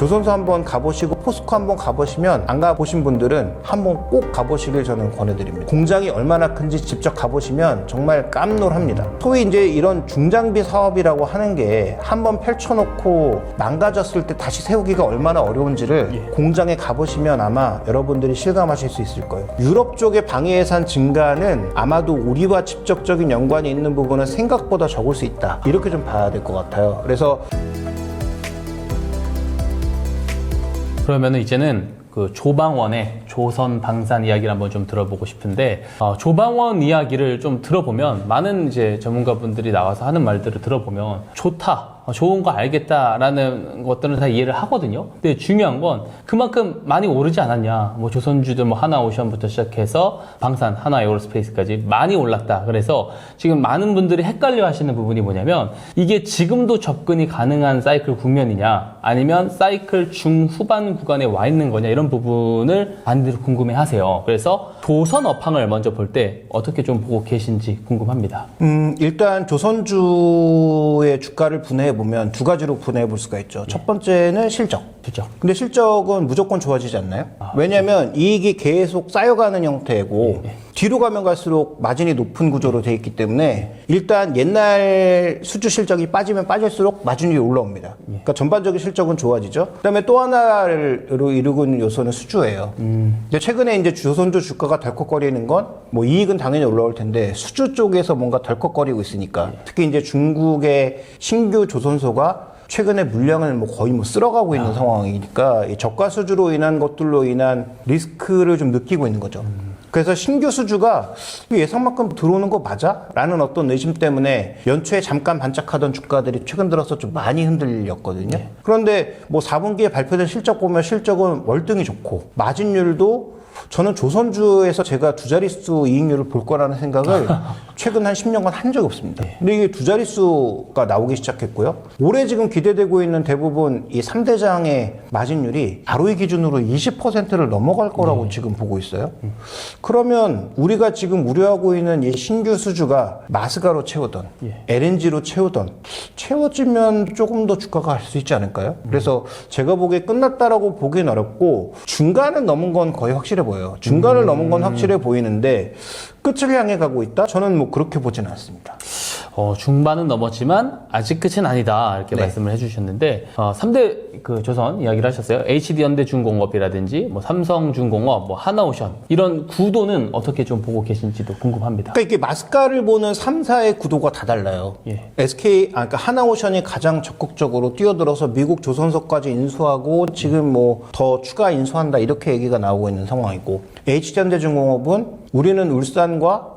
조선소 한번 가보시고 포스코 한번 가보시면 안 가보신 분들은 한번 꼭 가보시길 저는 권해드립니다. 공장이 얼마나 큰지 직접 가보시면 정말 깜놀합니다. 소위 이제 이런 중장비 사업이라고 하는 게 한번 펼쳐놓고 망가졌을 때 다시 세우기가 얼마나 어려운지를 공장에 가보시면 아마 여러분들이 실감하실 수 있을 거예요. 유럽 쪽의 방해 예산 증가는 아마도 우리와 직접적인 연관이 있는 부분은 생각보다 적을 수 있다. 이렇게 좀 봐야 될 것 같아요. 그래서 그러면은 이제는 그 조방원의 조선 방산 이야기를 한번 좀 들어보고 싶은데, 조방원 이야기를 좀 들어보면 많은 이제 전문가분들이 나와서 하는 말들을 들어보면 좋다, 좋은 거 알겠다라는 것들은 다 이해를 하거든요. 근데 중요한 건 그만큼 많이 오르지 않았냐. 뭐 조선주들 뭐 하나오션부터 시작해서 방산, 하나에어로스페이스까지 많이 올랐다. 그래서 지금 많은 분들이 헷갈려 하시는 부분이 뭐냐면 이게 지금도 접근이 가능한 사이클 국면이냐 아니면 사이클 중후반 구간에 와 있는 거냐 이런 부분을 많이들 궁금해 하세요. 그래서 조선 업황을 먼저 볼 때 어떻게 좀 보고 계신지 궁금합니다. 일단 조선주의 주가를 분해해 보면 두 가지로 분해해 볼 수가 있죠. 첫 번째는 실적. 근데 실적은 무조건 좋아지지 않나요? 왜냐하면 이익이 계속 쌓여가는 형태고 뒤로 가면 갈수록 마진이 높은 구조로 되어 있기 때문에 일단 옛날 수주 실적이 빠지면 빠질수록 마진율이 올라옵니다. 그러니까 전반적인 실적은 좋아지죠. 그다음에 또 하나를 이루고 있는 요소는 수주예요. 근데 최근에 이제 조선주 주가가 덜컥거리는 건 뭐 이익은 당연히 올라올 텐데 수주 쪽에서 뭔가 덜컥거리고 있으니까 특히 이제 중국의 신규 조선소가 최근에 물량을 거의 쓸어가고 있는 상황이니까 이 저가 수주로 인한 것들로 인한 리스크를 좀 느끼고 있는 거죠. 그래서 신규 수주가 예상만큼 들어오는 거 맞아? 라는 어떤 의심 때문에 연초에 잠깐 반짝하던 주가들이 최근 들어서 좀 많이 흔들렸거든요. 그런데 뭐 4분기에 발표된 실적 보면 실적은 월등히 좋고 마진율도 저는 조선주에서 제가 두 자릿수 이익률을 볼 거라는 생각을 최근 한 10년간 한 적이 없습니다. 근데 이게 두 자릿수가 나오기 시작했고요. 올해 지금 기대되고 있는 대부분 이 3대장의 마진율이 ROE 기준으로 20%를 넘어갈 거라고 지금 보고 있어요. 그러면 우리가 지금 우려하고 있는 이 신규 수주가 마스가로 채우던 LNG로 채워지면 조금 더 주가가 갈 수 있지 않을까요? 그래서 제가 보기에 끝났다라고 보기는 어렵고 중간은 넘은 건 거의 확실해 보여요. 중간을 넘은 건 확실해 보이는데 끝을 향해 가고 있다? 저는 뭐 그렇게 보지는 않습니다. 중반은 넘었지만 아직 끝은 아니다 이렇게 말씀을 해주셨는데 3대 그 조선 이야기를 하셨어요. HD현대중공업이라든지 뭐 삼성중공업, 뭐 하나오션 이런 구도는 어떻게 좀 보고 계신지도 궁금합니다. 그러니까 이게 마스가를 보는 3사의 구도가 다 달라요. 그러니까 하나오션이 가장 적극적으로 뛰어들어서 미국 조선소까지 인수하고 지금 뭐 더 추가 인수한다 이렇게 얘기가 나오고 있는 상황이고 HD현대중공업은 우리는 울산과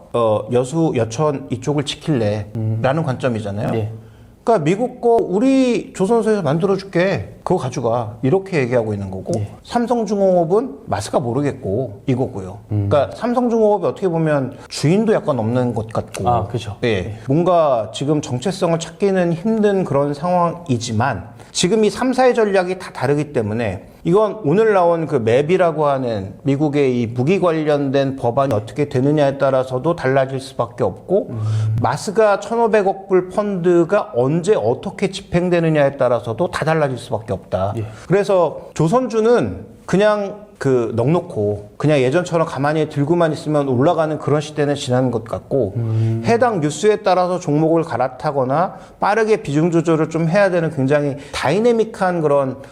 여수, 여천 이쪽을 지킬래 라는 관점이잖아요. 그러니까 미국 거 우리 조선소에서 만들어줄게 그거 가져가 이렇게 얘기하고 있는 거고 삼성중공업은 마스가 모르겠고 이거고요. 그러니까 삼성중공업이 어떻게 보면 주인도 약간 없는 것 같고 그렇죠. 뭔가 지금 정체성을 찾기는 힘든 그런 상황이지만 지금 이 3사의 전략이 다 다르기 때문에 이건 오늘 나온 그 맵이라고 하는 미국의 이 무기 관련된 법안이 어떻게 되느냐에 따라서도 달라질 수밖에 없고 마스가 1,500억 불 펀드가 언제 어떻게 집행되느냐에 따라서도 다 달라질 수밖에 없다. 그래서 조선주는 그냥 넉놓고 그냥 예전처럼 가만히 들고만 있으면 올라가는 그런 시대는 지난 것 같고 해당 뉴스에 따라서 종목을 갈아타거나 빠르게 비중 조절을 좀 해야 되는 굉장히 다이내믹한 그런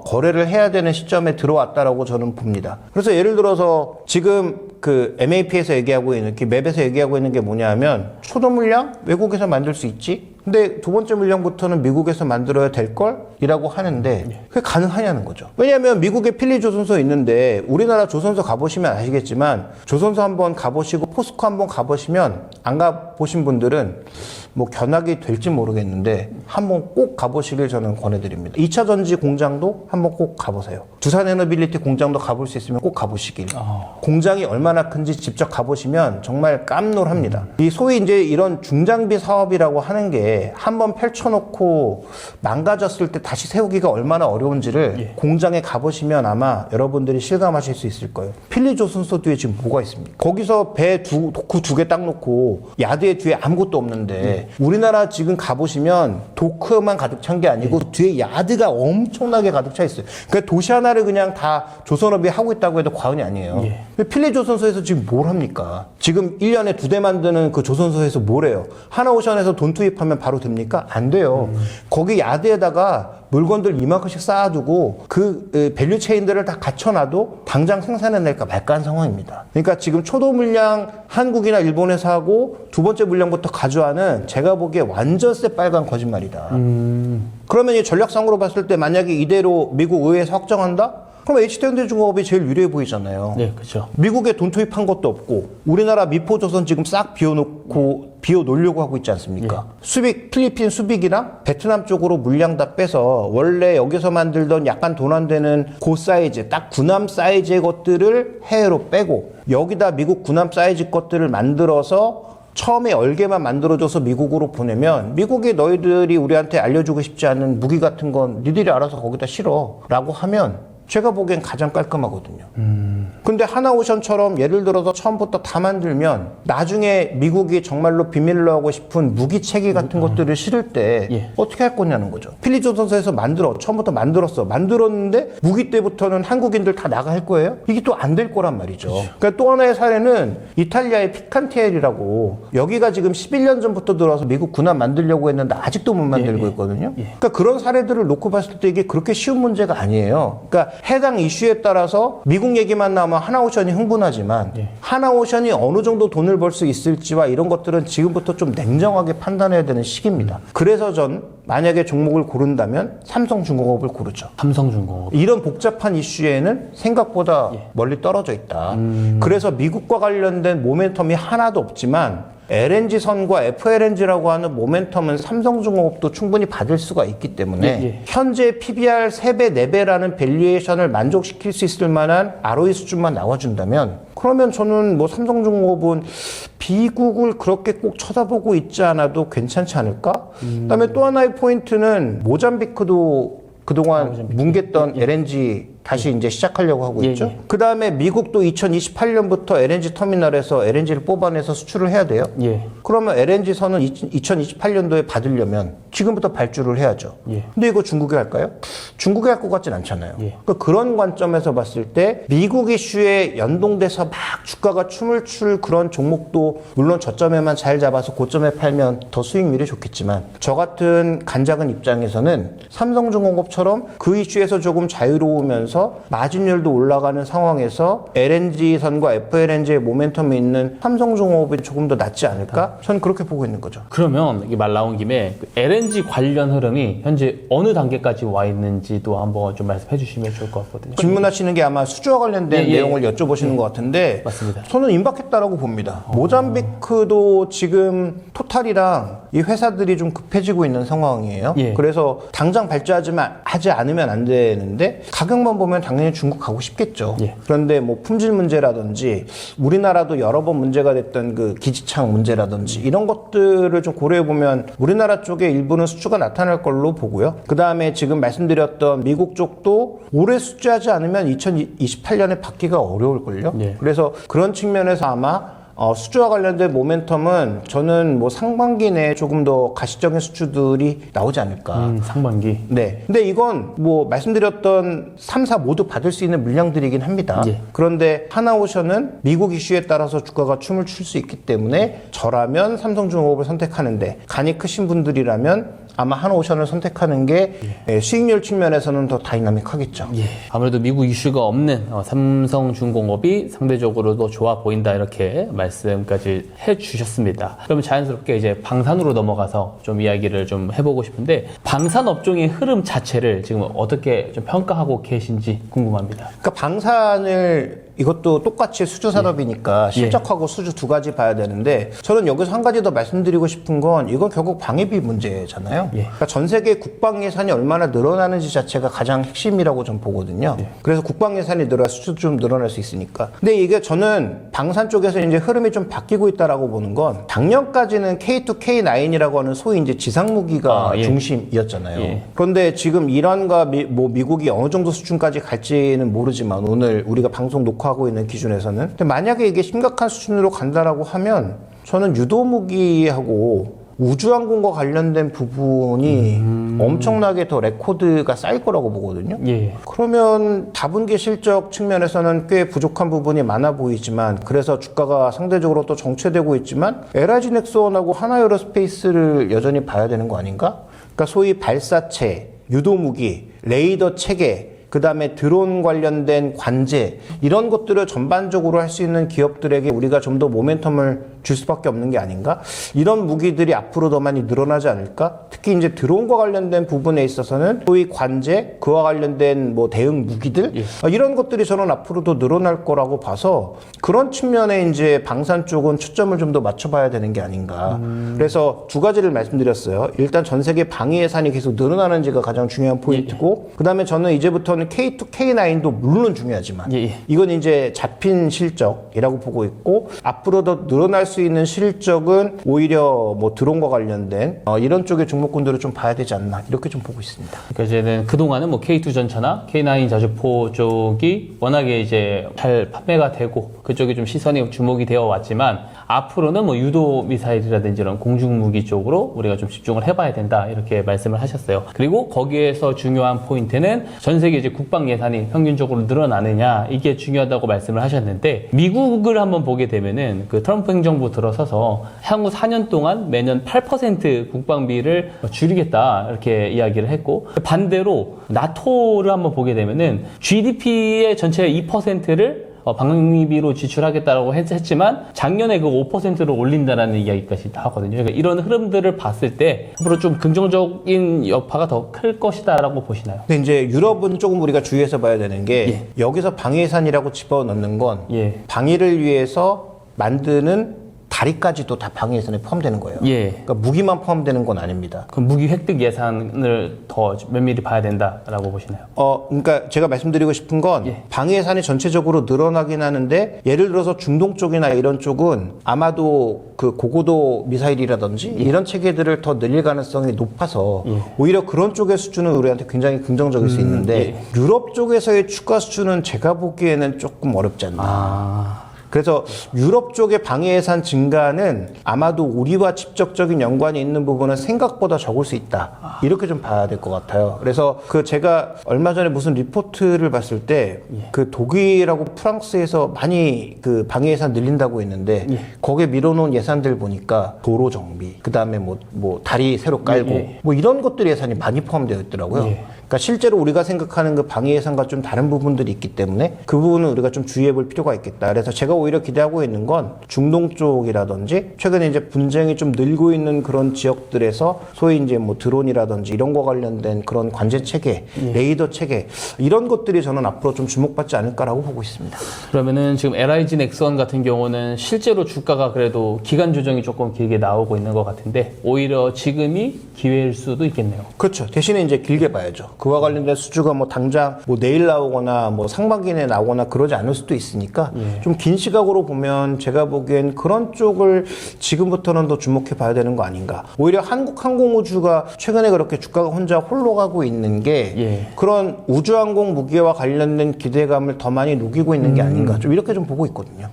거래를 해야 되는 시점에 들어왔다라고 저는 봅니다. 그래서 예를 들어서 지금 그 MAP에서 얘기하고 있는 맵에서 얘기하고 있는 게 뭐냐면 초도 물량 외국에서 만들 수 있지. 근데 두 번째 물량부터는 미국에서 만들어야 될 걸? 이라고 하는데 그게 가능하냐는 거죠. 왜냐하면 미국에 필리조선소 있는데 우리나라 조선소 가보시면 아시겠지만 조선소 한번 가보시고 포스코 한번 가보시면 안 가보신 분들은 뭐 견학이 될지 모르겠는데 한번 꼭 가보시길 저는 권해드립니다. 2차 전지 공장도 한번 꼭 가보세요. 두산 에너빌리티 공장도 가볼 수 있으면 꼭 가보시길. 공장이 얼마나 큰지 직접 가보시면 정말 깜놀합니다. 이 소위 이제 이런 중장비 사업이라고 하는 게 한번 펼쳐놓고 망가졌을 때 다시 세우기가 얼마나 어려운지를 예. 공장에 가보시면 아마 여러분들이 실감하실 수 있을 거예요. 필리조선소 뒤에 지금 뭐가 있습니까? 거기서 도크 2개 딱 놓고 야드의 뒤에 아무것도 없는데 우리나라 지금 가보시면 도크만 가득 찬 게 아니고 뒤에 야드가 엄청나게 가득 차 있어요. 그러니까 도시 하나를 그냥 다 조선업이 하고 있다고 해도 과언이 아니에요. 근데 필리조선소에서 지금 뭘 합니까? 지금 1년에 2대 만드는 그 조선소에서 뭘 해요? 하나오션에서 돈 투입하면 바로 됩니까? 안 돼요. 거기 야드에다가 물건들 이만큼씩 쌓아두고 그 밸류 체인들을 다 갖춰놔도 당장 생산해낼까 말까 한 상황입니다. 그러니까 지금 초도 물량 한국이나 일본에서 하고 두 번째 물량부터 가져와는 제가 보기에 완전 새빨간 거짓말이다. 그러면 이 전략상으로 봤을 때 만약에 이대로 미국 의회에서 확정한다? 그럼 HT현대중공업이 제일 유리해 보이잖아요. 네, 그렇죠. 미국에 돈 투입한 것도 없고 우리나라 미포조선 지금 싹 비워놓으려고 하고 있지 않습니까? 필리핀 수빅이랑 베트남 쪽으로 물량 다 빼서 원래 여기서 만들던 약간 돈 안 되는 고 사이즈, 딱 구남 사이즈의 것들을 해외로 빼고 여기다 미국 구남 사이즈 것들을 만들어서 처음에 얼개만 만들어줘서 미국으로 보내면 미국이 너희들이 우리한테 알려주고 싶지 않은 무기 같은 건 니들이 알아서 거기다 실어 라고 하면 제가 보기엔 가장 깔끔하거든요. 근데 하나오션처럼 예를 들어서 처음부터 다 만들면 나중에 미국이 정말로 비밀로 하고 싶은 무기 체계 같은 것들을 실을 때 어떻게 할 거냐는 거죠. 필리조선소에서 처음부터 만들었는데 무기 때부터는 한국인들 다 나가 할 거예요? 이게 또 안 될 거란 말이죠. 그러니까 또 하나의 사례는 이탈리아의 피칸티엘이라고 여기가 지금 11년 전부터 들어와서 미국 군함 만들려고 했는데 아직도 못 만들고 있거든요. 그러니까 그런 사례들을 놓고 봤을 때 이게 그렇게 쉬운 문제가 아니에요. 그러니까 해당 이슈에 따라서 미국 얘기만 나오면 하나오션이 흥분하지만 하나오션이 어느 정도 돈을 벌 수 있을지와 이런 것들은 지금부터 좀 냉정하게 판단해야 되는 시기입니다. 그래서 전 만약에 종목을 고른다면 삼성중공업을 고르죠. 삼성중공업. 이런 복잡한 이슈에는 생각보다 멀리 떨어져 있다. 그래서 미국과 관련된 모멘텀이 하나도 없지만 LNG선과 FLNG라고 하는 모멘텀은 삼성중공업도 충분히 받을 수가 있기 때문에 현재 PBR 3배, 4배라는 밸류에이션을 만족시킬 수 있을 만한 ROE 수준만 나와준다면 그러면 저는 뭐 삼성중공업은 비국을 그렇게 꼭 쳐다보고 있지 않아도 괜찮지 않을까? 그다음에 또 하나의 포인트는 모잠비크도 그동안 뭉갰던 LNG 다시 이제 시작하려고 하고 있죠. 그 다음에 미국도 2028년부터 LNG 터미널에서 LNG를 뽑아내서 수출을 해야 돼요. 그러면 LNG 선은 2028년도에 받으려면 지금부터 발주를 해야죠. 근데 이거 중국이 할까요? 중국이 할 것 같진 않잖아요. 그러니까 그런 관점에서 봤을 때 미국 이슈에 연동돼서 막 주가가 춤을 출 그런 종목도 물론 저점에만 잘 잡아서 고점에 팔면 더 수익률이 좋겠지만 저 같은 간작은 입장에서는 삼성중공업처럼 그 이슈에서 조금 자유로우면서 마진율도 올라가는 상황에서 LNG선과 FLNG의 모멘텀이 있는 삼성중공업이 조금 더 낫지 않을까? 저는 그렇게 보고 있는 거죠. 그러면 이게 말 나온 김에 LNG 관련 흐름이 현재 어느 단계까지 와 있는지도 한번 좀 말씀해 주시면 좋을 것 같거든요. 질문하시는 게 아마 수주와 관련된 내용을 여쭤보시는 것 같은데 맞습니다. 저는 임박했다라고 봅니다. 모잠비크도 지금 토탈이랑 이 회사들이 좀 급해지고 있는 상황이에요. 그래서 당장 발주하지 않으면 안 되는데 가격만 보면 당연히 중국 가고 싶겠죠. 그런데 뭐 품질 문제라든지 우리나라도 여러 번 문제가 됐던 그 기지창 문제라든지 이런 것들을 좀 고려해 보면 우리나라 쪽에 일부는 수주가 나타날 걸로 보고요. 그 다음에 지금 말씀드렸던 미국 쪽도 올해 수주하지 않으면 2028년에 받기가 어려울걸요. 그래서 그런 측면에서 아마 수주와 관련된 모멘텀은 저는 뭐 상반기 내에 조금 더 가시적인 수주들이 나오지 않을까. 상반기. 네. 근데 이건 뭐 말씀드렸던 3사 모두 받을 수 있는 물량들이긴 합니다. 그런데 하나오션은 미국 이슈에 따라서 주가가 춤을 출 수 있기 때문에 저라면 삼성중공업을 선택하는데 간이 크신 분들이라면 아마 하나오션을 선택하는 게 수익률 측면에서는 더 다이나믹하겠죠. 아무래도 미국 이슈가 없는 삼성중공업이 상대적으로도 좋아 보인다 이렇게 말씀까지 해주셨습니다. 그러면 자연스럽게 이제 방산으로 넘어가서 좀 이야기를 좀 해보고 싶은데 방산 업종의 흐름 자체를 지금 어떻게 좀 평가하고 계신지 궁금합니다. 그러니까 방산을 이것도 똑같이 수주 산업이니까 실적하고 수주 두 가지 봐야 되는데 저는 여기서 한 가지 더 말씀드리고 싶은 건 이건 결국 방위비 문제잖아요. 그러니까 전 세계 국방 예산이 얼마나 늘어나는지 자체가 가장 핵심이라고 전 보거든요. 그래서 국방 예산이 늘어야 수주 좀 늘어날 수 있으니까. 근데 이게 저는 방산 쪽에서 이제 흐름이 좀 바뀌고 있다라고 보는 건 작년까지는 K2, K9이라고 하는 소위 이제 지상 무기가 중심이었잖아요. 그런데 지금 이란과 미국이 어느 정도 수준까지 갈지는 모르지만 오늘 우리가 방송 녹화하고 있는 기준에서는 근데 만약에 이게 심각한 수준으로 간다라고 하면 저는 유도무기하고 우주항공과 관련된 부분이 엄청나게 더 레코드가 쌓일 거라고 보거든요. 그러면 다분기 실적 측면에서는 꽤 부족한 부분이 많아 보이지만 그래서 주가가 상대적으로 또 정체되고 있지만 LIG 넥스원하고 하나에어로스페이스를 여전히 봐야 되는 거 아닌가? 그러니까 소위 발사체, 유도무기, 레이더 체계 그 다음에 드론 관련된 관제 이런 것들을 전반적으로 할 수 있는 기업들에게 우리가 좀 더 모멘텀을 줄 수밖에 없는 게 아닌가? 이런 무기들이 앞으로 더 많이 늘어나지 않을까? 특히 이제 드론과 관련된 부분에 있어서는 소위 관제, 그와 관련된 뭐 대응 무기들 이런 것들이 저는 앞으로도 늘어날 거라고 봐서 그런 측면에 이제 방산 쪽은 초점을 좀 더 맞춰봐야 되는 게 아닌가. 그래서 두 가지를 말씀드렸어요. 일단 전 세계 방위 예산이 계속 늘어나는지가 가장 중요한 포인트고 그 다음에 저는 이제부터는 K2, K9도 물론 중요하지만 이건 이제 잡힌 실적이라고 보고 있고 앞으로 더 늘어날 수 있는 실적은 오히려 뭐 드론과 관련된 이런 쪽의 종목군들을 좀 봐야 되지 않나 이렇게 좀 보고 있습니다. 그러니까 이제는 그동안은 뭐 K2 전차나 K9 자주포 쪽이 워낙에 이제 잘 판매가 되고 그쪽에 좀 시선이 주목이 되어 왔지만 앞으로는 뭐 유도 미사일이라든지 이런 공중무기 쪽으로 우리가 좀 집중을 해봐야 된다 이렇게 말씀을 하셨어요. 그리고 거기에서 중요한 포인트는 전 세계 이제 국방 예산이 평균적으로 늘어나느냐 이게 중요하다고 말씀을 하셨는데 미국을 한번 보게 되면은 그 트럼프 행정부 들어서서 향후 4년 동안 매년 8% 국방비를 줄이겠다 이렇게 이야기를 했고 반대로 나토를 한번 보게 되면은 GDP의 전체 2%를 방위비로 지출하겠다고 했지만 작년에 그 5%로 올린다라는 이야기까지 나왔거든요. 그러니까 이런 흐름들을 봤을 때 앞으로 좀 긍정적인 여파가 더 클 것이다라고 보시나요? 근데 이제 유럽은 조금 우리가 주의해서 봐야 되는 게 여기서 방위 예산이라고 집어넣는 건 방위를 위해서 만드는 다리까지도 다 방위 예산에 포함되는 거예요. 그러니까 무기만 포함되는 건 아닙니다. 그럼 무기 획득 예산을 더 면밀히 봐야 된다라고 보시나요? 그러니까 제가 말씀드리고 싶은 건 방위 예산이 전체적으로 늘어나긴 하는데 예를 들어서 중동 쪽이나 이런 쪽은 아마도 그 고고도 미사일이라든지 이런 체계들을 더 늘릴 가능성이 높아서 오히려 그런 쪽의 수준은 우리한테 굉장히 긍정적일 수 있는데 유럽 쪽에서의 추가 수준은 제가 보기에는 조금 어렵지 않나. 그래서 유럽 쪽의 방위 예산 증가는 아마도 우리와 직접적인 연관이 있는 부분은 생각보다 적을 수 있다. 이렇게 좀 봐야 될 것 같아요. 그래서 그 제가 얼마 전에 무슨 리포트를 봤을 때 그 독일하고 프랑스에서 많이 그 방위 예산 늘린다고 했는데 거기에 밀어놓은 예산들 보니까 도로 정비, 그 다음에 뭐 다리 새로 깔고 뭐 이런 것들 예산이 많이 포함되어 있더라고요. 그러니까 실제로 우리가 생각하는 그 방위 예산과 좀 다른 부분들이 있기 때문에 그 부분은 우리가 좀 주의해 볼 필요가 있겠다. 그래서 제가 오히려 기대하고 있는 건 중동 쪽이라든지 최근에 이제 분쟁이 좀 늘고 있는 그런 지역들에서 소위 이제 뭐 드론이라든지 이런 거 관련된 그런 관제 체계, 레이더 체계 이런 것들이 저는 앞으로 좀 주목받지 않을까라고 보고 있습니다. 그러면은 지금 LIG 넥스원 같은 경우는 실제로 주가가 그래도 기간 조정이 조금 길게 나오고 있는 것 같은데 오히려 지금이 기회일 수도 있겠네요. 그렇죠. 대신에 이제 길게 봐야죠. 그와 관련된 수주가 뭐 당장 뭐 내일 나오거나 뭐 상반기 내에 나오거나 그러지 않을 수도 있으니까 좀 긴 시각으로 보면 제가 보기엔 그런 쪽을 지금부터는 더 주목해 봐야 되는 거 아닌가. 오히려 한국항공우주가 최근에 그렇게 주가가 혼자 홀로 가고 있는 게 그런 우주항공 무기와 관련된 기대감을 더 많이 녹이고 있는 게 아닌가. 좀 이렇게 좀 보고 있거든요.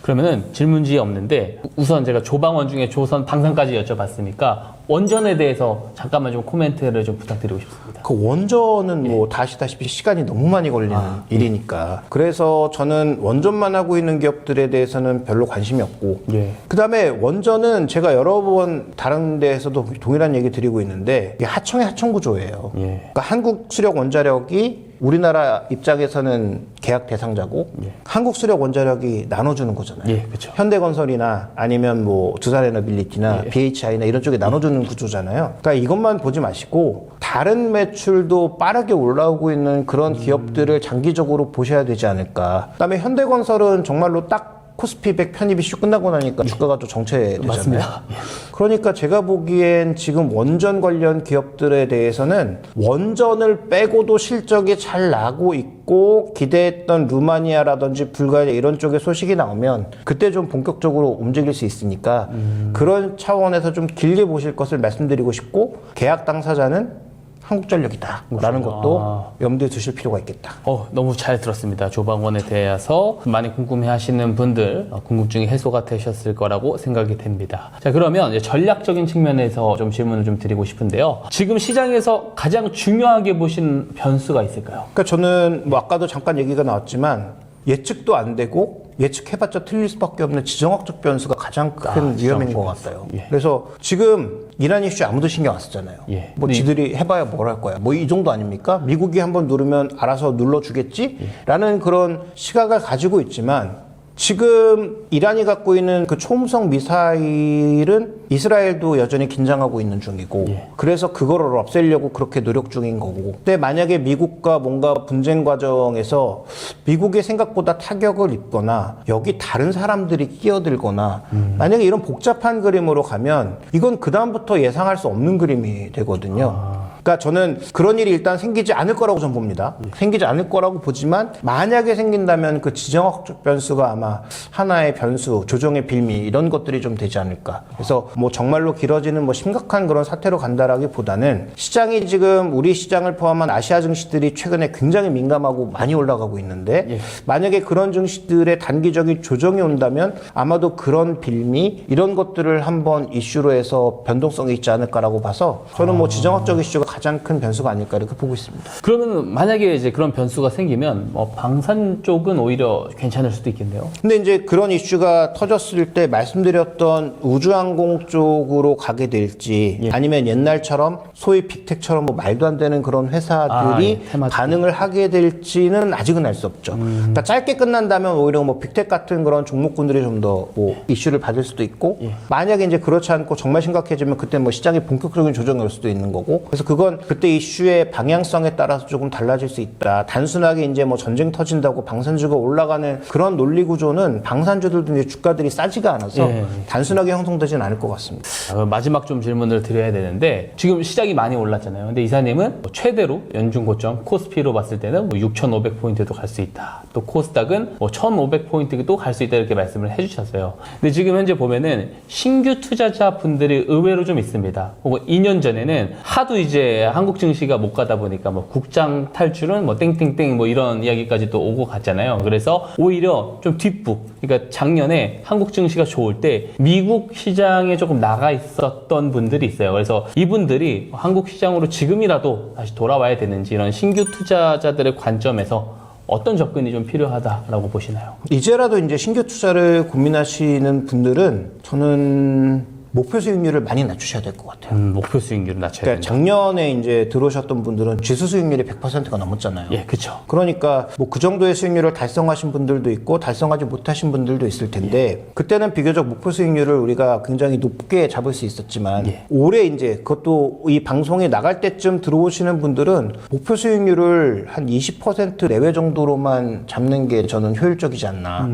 그러면은 질문지에 없는데 우선 제가 조방원 중에 조선 방산까지 여쭤봤으니까 원전에 대해서 잠깐만 좀 코멘트를 좀 부탁드리고 싶습니다. 그 원전은 뭐 다 아시다시피 시간이 너무 많이 걸리는 일이니까 그래서 저는 원전만 하고 있는 기업들에 대해서는 별로 관심이 없고 그 다음에 원전은 제가 여러 번 다른 데에서도 동일한 얘기 드리고 있는데 이게 하청의 하청 구조예요. 그러니까 한국 수력 원자력이 우리나라 입장에서는 계약 대상자고 한국수력 원자력이 나눠주는 거잖아요. 예, 그렇죠. 현대건설이나 아니면 뭐 두산에너빌리티나 BHI나 이런 쪽에 나눠주는 구조잖아요. 그러니까 이것만 보지 마시고 다른 매출도 빠르게 올라오고 있는 그런 기업들을 장기적으로 보셔야 되지 않을까. 그다음에 현대건설은 정말로 딱 코스피 100 편입이 쭉 끝나고 나니까 주가가 또 정체되잖아요. 맞습니다. 그러니까 제가 보기엔 지금 원전 관련 기업들에 대해서는 원전을 빼고도 실적이 잘 나고 있고 기대했던 루마니아라든지 불가리아 이런 쪽에 소식이 나오면 그때 좀 본격적으로 움직일 수 있으니까 그런 차원에서 좀 길게 보실 것을 말씀드리고 싶고 계약 당사자는 한국전력이다 라는 것도 염두에 두실 필요가 있겠다. 너무 잘 들었습니다. 조방원에 대해서 많이 궁금해하시는 분들 궁금증이 해소가 되셨을 거라고 생각이 됩니다. 자, 그러면 이제 전략적인 측면에서 좀 질문을 좀 드리고 싶은데요. 지금 시장에서 가장 중요하게 보신 변수가 있을까요? 그러니까 저는 뭐 아까도 잠깐 얘기가 나왔지만 예측도 안 되고 예측해봤자 틀릴 수밖에 없는 지정학적 변수가 가장 큰 위험인 것 같아요. 예. 그래서 지금 이란 이슈 아무도 신경 안 쓰잖아요. 예. 뭐 지들이 해봐야 뭘 할 거야. 뭐 이 정도 아닙니까? 미국이 한번 누르면 알아서 눌러주겠지? 라는 그런 시각을 가지고 있지만 지금 이란이 갖고 있는 그 초음속 미사일은 이스라엘도 여전히 긴장하고 있는 중이고 그래서 그거를 없애려고 그렇게 노력 중인 거고 근데 만약에 미국과 뭔가 분쟁 과정에서 미국의 생각보다 타격을 입거나 여기 다른 사람들이 끼어들거나 만약에 이런 복잡한 그림으로 가면 이건 그다음부터 예상할 수 없는 그림이 되거든요. 그러니까 저는 그런 일이 일단 생기지 않을 거라고 전 봅니다. 생기지 않을 거라고 보지만 만약에 생긴다면 그 지정학적 변수가 아마 하나의 변수, 조정의 빌미 이런 것들이 좀 되지 않을까. 그래서 뭐 정말로 길어지는 뭐 심각한 그런 사태로 간다라기보다는 시장이 지금 우리 시장을 포함한 아시아 증시들이 최근에 굉장히 민감하고 많이 올라가고 있는데 만약에 그런 증시들의 단기적인 조정이 온다면 아마도 그런 빌미 이런 것들을 한번 이슈로 해서 변동성이 있지 않을까라고 봐서 저는 뭐 지정학적 이슈가 가장 큰 변수가 아닐까 이렇게 보고 있습니다. 그러면 만약에 이제 그런 변수가 생기면 방산 쪽은 오히려 괜찮을 수도 있겠네요. 근데 이제 그런 이슈가 터졌을 때 말씀드렸던 우주항공 쪽으로 가게 될지 아니면 옛날처럼 소위 빅텍처럼 뭐 말도 안 되는 그런 회사들이 반응을 하게 될지는 아직은 알 수 없죠. 그러니까 짧게 끝난다면 오히려 뭐 빅텍 같은 그런 종목군들이 좀 더 뭐 이슈를 받을 수도 있고 만약에 이제 그렇지 않고 정말 심각해지면 그때 뭐 시장이 본격적인 조정이 올 수도 있는 거고 그래서 그건 그때 이슈의 방향성에 따라서 조금 달라질 수 있다. 단순하게 이제 뭐 전쟁 터진다고 방산주가 올라가는 그런 논리 구조는 방산주들도 이제 주가들이 싸지가 않아서 단순하게 형성되지는 않을 것 같습니다. 마지막 좀 질문을 드려야 되는데 지금 시장이 많이 올랐잖아요. 근데 이사님은 뭐 최대로 연중 고점 코스피로 봤을 때는 뭐 6,500포인트도 갈 수 있다. 또 코스닥은 뭐 1,500포인트도 갈 수 있다 이렇게 말씀을 해주셨어요. 근데 지금 현재 보면은 신규 투자자 분들이 의외로 좀 있습니다. 혹은 2년 전에는 하도 이제 한국 증시가 못 가다 보니까 뭐 국장 탈출은 뭐 땡땡땡 뭐 이런 이야기까지 또 오고 갔잖아요. 그래서 오히려 좀 뒷북. 그러니까 작년에 한국 증시가 좋을 때 미국 시장에 조금 나가 있었던 분들이 있어요. 그래서 이분들이 한국 시장으로 지금이라도 다시 돌아와야 되는지 이런 신규 투자자들의 관점에서 어떤 접근이 좀 필요하다라고 보시나요? 이제라도 이제 신규 투자를 고민하시는 분들은 저는 목표 수익률을 많이 낮추셔야 될 것 같아요. 목표 수익률을 낮춰야 그러니까 된다. 작년에 이제 들어오셨던 분들은 지수 수익률이 100%가 넘었잖아요. 예, 그렇죠. 그러니까 뭐 그 정도의 수익률을 달성하신 분들도 있고 달성하지 못하신 분들도 있을 텐데 그때는 비교적 목표 수익률을 우리가 굉장히 높게 잡을 수 있었지만 올해 이제 그것도 이 방송에 나갈 때쯤 들어오시는 분들은 목표 수익률을 한 20% 내외 정도로만 잡는 게 저는 효율적이지 않나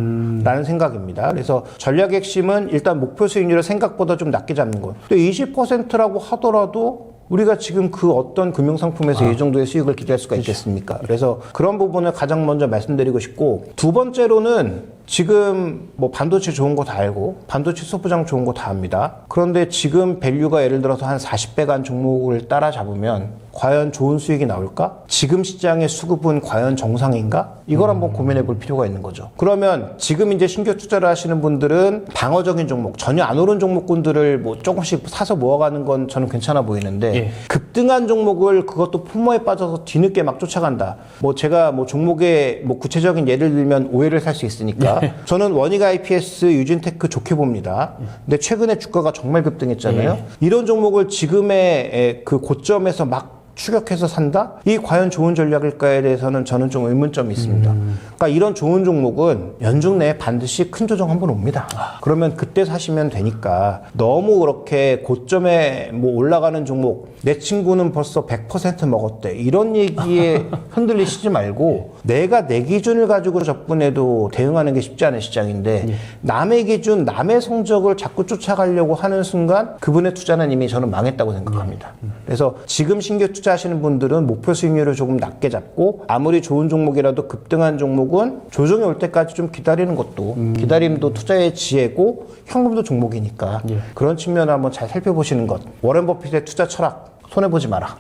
라는 생각입니다. 그래서 전략의 핵심은 일단 목표 수익률을 생각보다 좀 낮게 잡는 것. 또 20%라고 하더라도 우리가 지금 그 어떤 금융상품에서 이 정도의 수익을 기대할 수가 있겠습니까? 그래서 그런 부분을 가장 먼저 말씀드리고 싶고 두 번째로는 지금 뭐 반도체 좋은 거 다 알고 반도체 소부장 좋은 거 다 압니다. 그런데 지금 밸류가 예를 들어서 한 40배 간 종목을 따라잡으면 과연 좋은 수익이 나올까? 지금 시장의 수급은 과연 정상인가? 이걸 한번 고민해 볼 필요가 있는 거죠. 그러면 지금 이제 신규 투자를 하시는 분들은 방어적인 종목, 전혀 안 오른 종목군들을 뭐 조금씩 사서 모아가는 건 저는 괜찮아 보이는데 급등한 종목을 그것도 포모에 빠져서 뒤늦게 막 쫓아간다. 뭐 제가 뭐 종목의 뭐 구체적인 예를 들면 오해를 살 수 있으니까 저는 원익 IPS, 유진테크 좋게 봅니다. 근데 최근에 주가가 정말 급등했잖아요. 이런 종목을 지금의 그 고점에서 막 추격해서 산다? 이 과연 좋은 전략일까에 대해서는 저는 좀 의문점이 있습니다. 그러니까 이런 좋은 종목은 연중 내에 반드시 큰 조정 한번 옵니다. 그러면 그때 사시면 되니까 너무 그렇게 고점에 뭐 올라가는 종목 내 친구는 벌써 100% 먹었대 이런 얘기에 흔들리시지 말고 내가 내 기준을 가지고 접근해도 대응하는 게 쉽지 않은 시장인데 남의 기준, 남의 성적을 자꾸 쫓아가려고 하는 순간 그분의 투자는 이미 저는 망했다고 생각합니다. 그래서 지금 신규 투자하시는 분들은 목표 수익률을 조금 낮게 잡고 아무리 좋은 종목이라도 급등한 종목은 조정이 올 때까지 좀 기다리는 것도 기다림도 투자의 지혜고 현금도 종목이니까 그런 측면을 한번 잘 살펴보시는 것. 워렌 버핏의 투자 철학 손해보지 마라.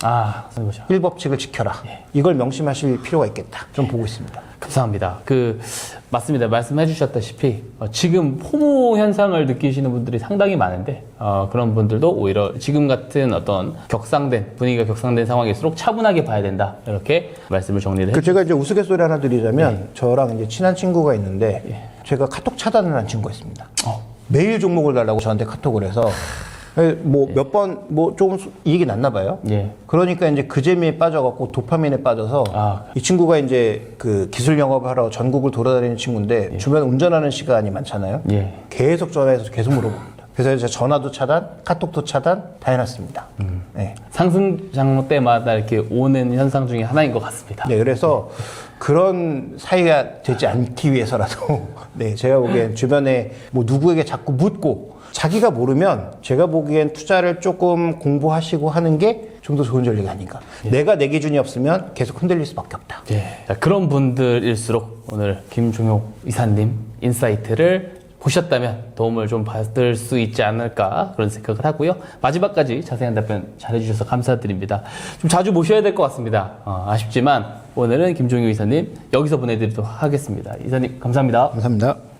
손해보지 마라. 1법칙을 지켜라. 이걸 명심하실 필요가 있겠다. 좀 보고 있습니다. 감사합니다. 맞습니다. 말씀해 주셨다시피, 지금 포모 현상을 느끼시는 분들이 상당히 많은데, 그런 분들도 오히려 지금 같은 어떤 분위기가 격상된 상황일수록 차분하게 봐야 된다. 이렇게 말씀을 정리를 해주셨습니다. 제가 이제 우스갯소리 하나 드리자면, 저랑 이제 친한 친구가 있는데, 제가 카톡 차단을 한 친구가 있습니다. 매일 종목을 달라고 저한테 카톡을 해서, 몇 번, 조금 이익이 났나 봐요. 그러니까 이제 그 재미에 빠져갖고 도파민에 빠져서 이 친구가 이제 그 기술 영업을 하러 전국을 돌아다니는 친구인데 주변 운전하는 시간이 많잖아요. 계속 전화해서 계속 물어봅니다. 그래서 제가 전화도 차단, 카톡도 차단 다 해놨습니다. 상승 장로 때마다 이렇게 오는 현상 중에 하나인 것 같습니다. 그래서 그런 사이가 되지 않기 위해서라도 제가 보기엔 주변에 누구에게 자꾸 묻고 자기가 모르면 제가 보기엔 투자를 조금 공부하시고 하는 게 좀 더 좋은 전략이 아닌가. 내가 내 기준이 없으면 계속 흔들릴 수밖에 없다. 자, 그런 분들일수록 오늘 김종효 이사님 인사이트를 보셨다면 도움을 좀 받을 수 있지 않을까 그런 생각을 하고요. 마지막까지 자세한 답변 잘해주셔서 감사드립니다. 좀 자주 모셔야 될 것 같습니다. 아쉽지만 오늘은 김종효 이사님 여기서 보내드리도록 하겠습니다. 이사님 감사합니다. 감사합니다.